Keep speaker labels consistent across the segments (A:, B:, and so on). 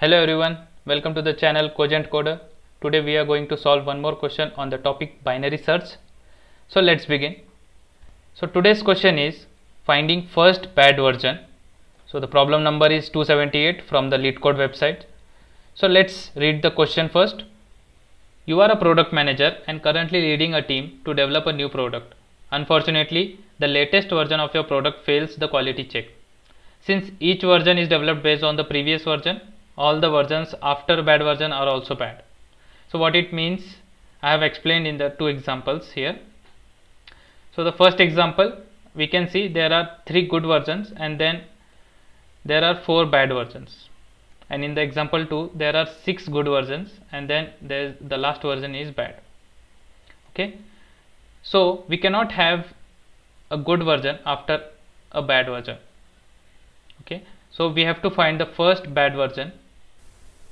A: Hello everyone, welcome to the channel Cogent Coder. Today we are going to solve one more question on the topic binary search. So let's begin. So today's question is finding first bad version. So the problem number is 278 from the LeetCode website. So let's read the question first. You are a product manager and currently leading a team to develop a new product. Unfortunately, the latest version of your product fails the quality check. Since each version is developed based on the previous version, all the versions after bad version are also bad. So what it means, I have explained in the two examples here. So the first example, we can see there are 3 good versions and then there are 4 bad versions. And in the example 2, there are 6 good versions and then the last version is bad. Okay. So we cannot have a good version after a bad version. Okay, so we have to find the first bad version.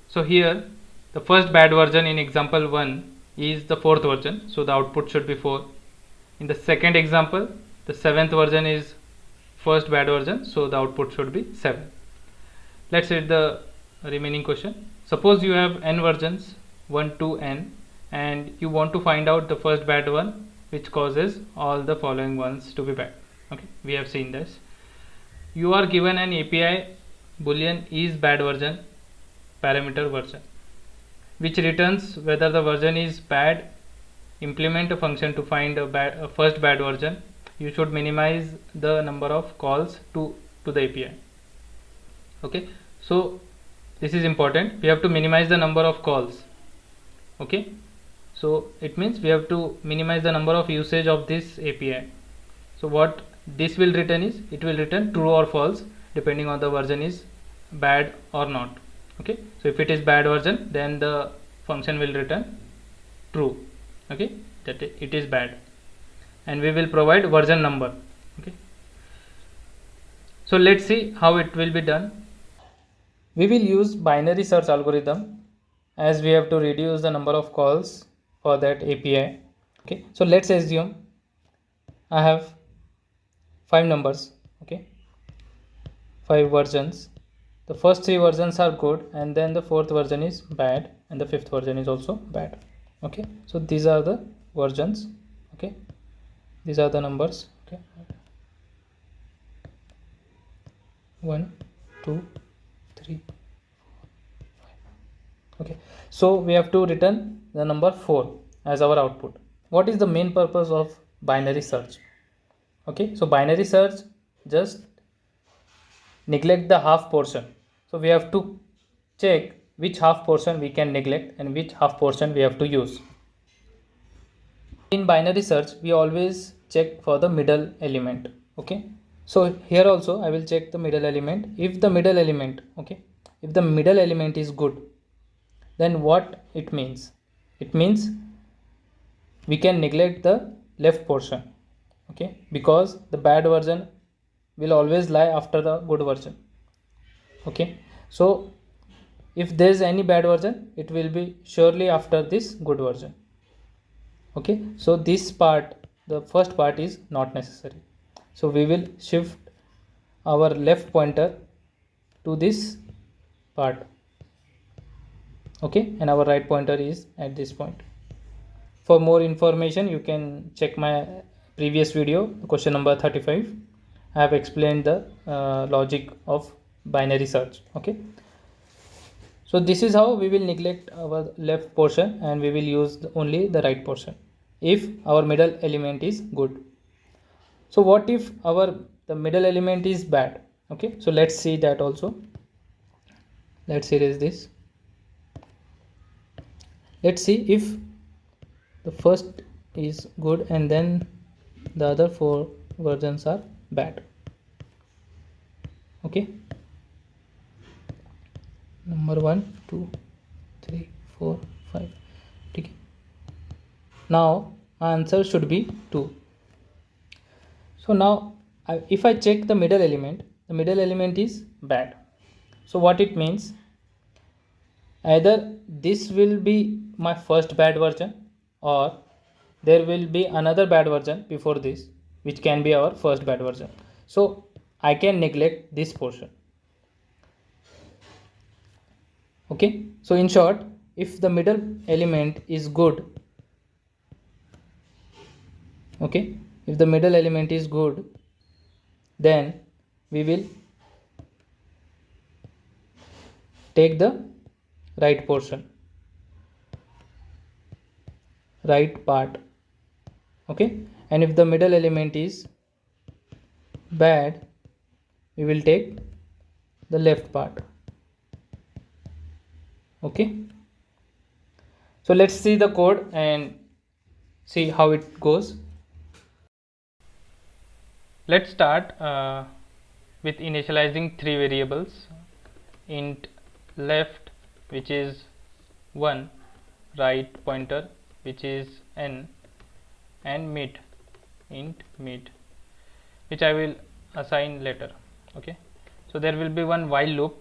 A: So here the first bad version in example 1 is the 4th version, so the output should be 4. In the second example, the 7th version is first bad version, so the output should be 7. Let's read the remaining question. Suppose you have n versions 1 to n and you want to find out the first bad one which causes all the following ones to be bad. Okay, we have seen this. You are given an API boolean is bad version parameter version which returns whether the version is bad. Implement a function to find a first bad version. You should minimize the number of calls to the API. Okay, so this is important. We have to minimize the number of calls. Okay, so it means we have to minimize the number of usage of this API. So what this will return is, it will return true or false depending on the version is bad or not. Okay, so if it is bad version, then the function will return true. Okay, that it is bad, and we will provide version number. Okay, so let's see how it will be done. We will use binary search algorithm as we have to reduce the number of calls for that API. Okay, so let's assume I have 5 numbers. Okay, 5 versions. The first 3 versions are good and then the 4th version is bad and the 5th version is also bad. Okay, so these are the versions. Okay, these are the numbers. Okay, 1 2 3 4 5. Okay, so we have to return the number 4 as our output. What is the main purpose of binary search? Okay, so binary search just neglect the half portion. So we have to check which half portion we can neglect and which half portion we have to use. In binary search, we always check for the middle element. Okay, so here also I will check the middle element. If the middle element, okay, if the middle element is good, then what it means? It means we can neglect the left portion. Okay, because the bad version will always lie after the good version. Okay, so if there is any bad version, it will be surely after this good version. Okay, so this part, the first part is not necessary. So we will shift our left pointer to this part. Okay, and our right pointer is at this point. For more information, you can check my previous video, question number 35. I have explained the logic of binary search. Okay, so this is how we will neglect our left portion and we will use only the right portion if our middle element is good. So what if the middle element is bad? Okay, so let's see that also. Let's erase this. Let's see if the first is good and then the other 4 versions are bad. Okay, number 1 2 3 4 5. Okay, now our answer should be 2. So now if I check the middle element is bad. So what it means, either this will be my first bad version or there will be another bad version before this which can be our first bad version. So I can neglect this portion. Okay, so in short, if the middle element is good, okay, if the middle element is good, then we will take the right portion, right part. Okay, and if the middle element is bad, we will take the left part. Okay, so let's see the code and see how it goes. Let's start with initializing three variables: int left, which is 1, right pointer, which is n, and mid, int mid, which I will assign later. Okay, so there will be one while loop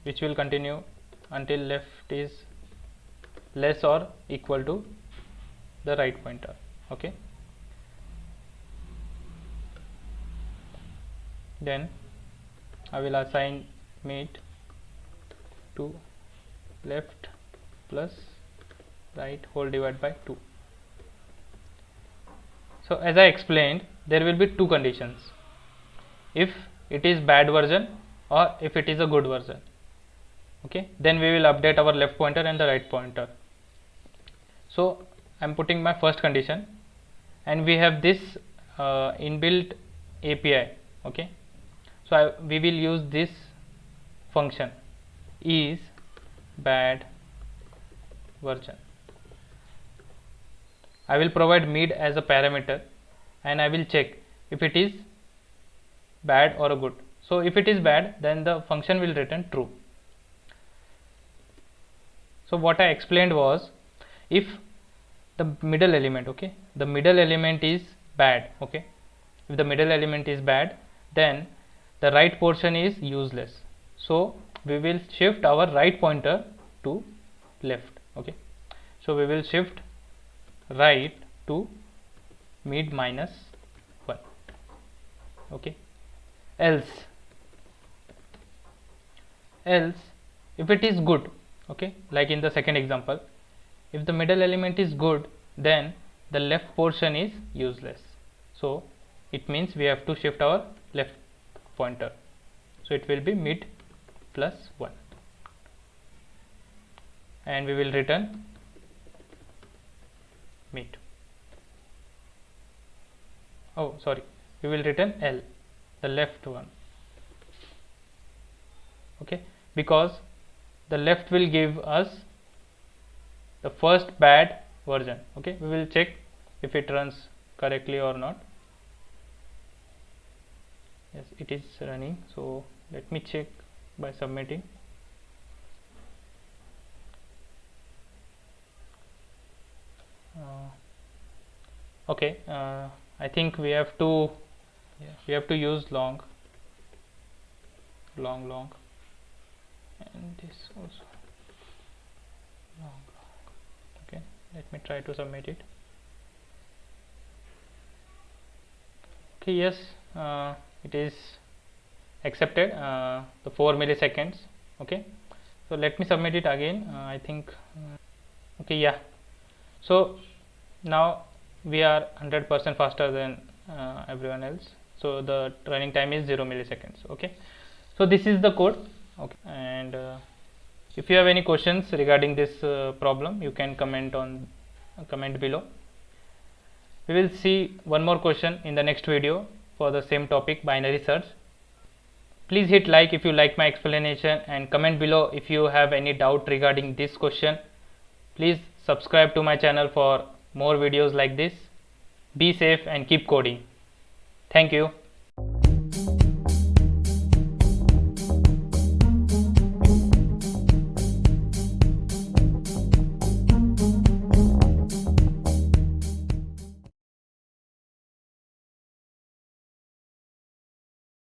A: which will continue until left is less or equal to the right pointer. Okay, then I will assign mid to left plus right whole divided by 2. So as I explained, there will be two conditions: if it is bad version or if it is a good version. Okay, then we will update our left pointer and the right pointer. So I am putting my first condition, and we have this inbuilt API. Okay, so we will use this function is bad version. I will provide mid as a parameter, and I will check if it is bad or good. So if it is bad, then the function will return true. So what I explained was, if the middle element, okay, the middle element is bad, okay, if the middle element is bad, then the right portion is useless. So we will shift our right pointer to left. Okay, so we will shift right to mid minus 1. Okay, else if it is good, okay, like in the second example, if the middle element is good, then the left portion is useless. So it means we have to shift our left pointer, so it will be mid plus 1, and we will return mid. Oh sorry, we will return L, the left one. Okay, because the left will give us the first bad version. Okay, we will check if it runs correctly or not. Yes, it is running. So let me check by submitting. Okay, I think we have to use long, and this also long. Okay, let me try to submit it. Okay, yes, it is accepted, the 4 milliseconds. Okay, so let me submit it again. I think okay, yeah, so now we are 100% faster than everyone else, so the running time is 0 milliseconds. Okay, so this is the code. Okay, and if you have any questions regarding this problem, you can comment below. We will see one more question in the next video for the same topic, binary search. Please hit like if you like my explanation, and comment below if you have any doubt regarding this question. Please subscribe to my channel for more videos like this. Be safe and keep coding. Thank you.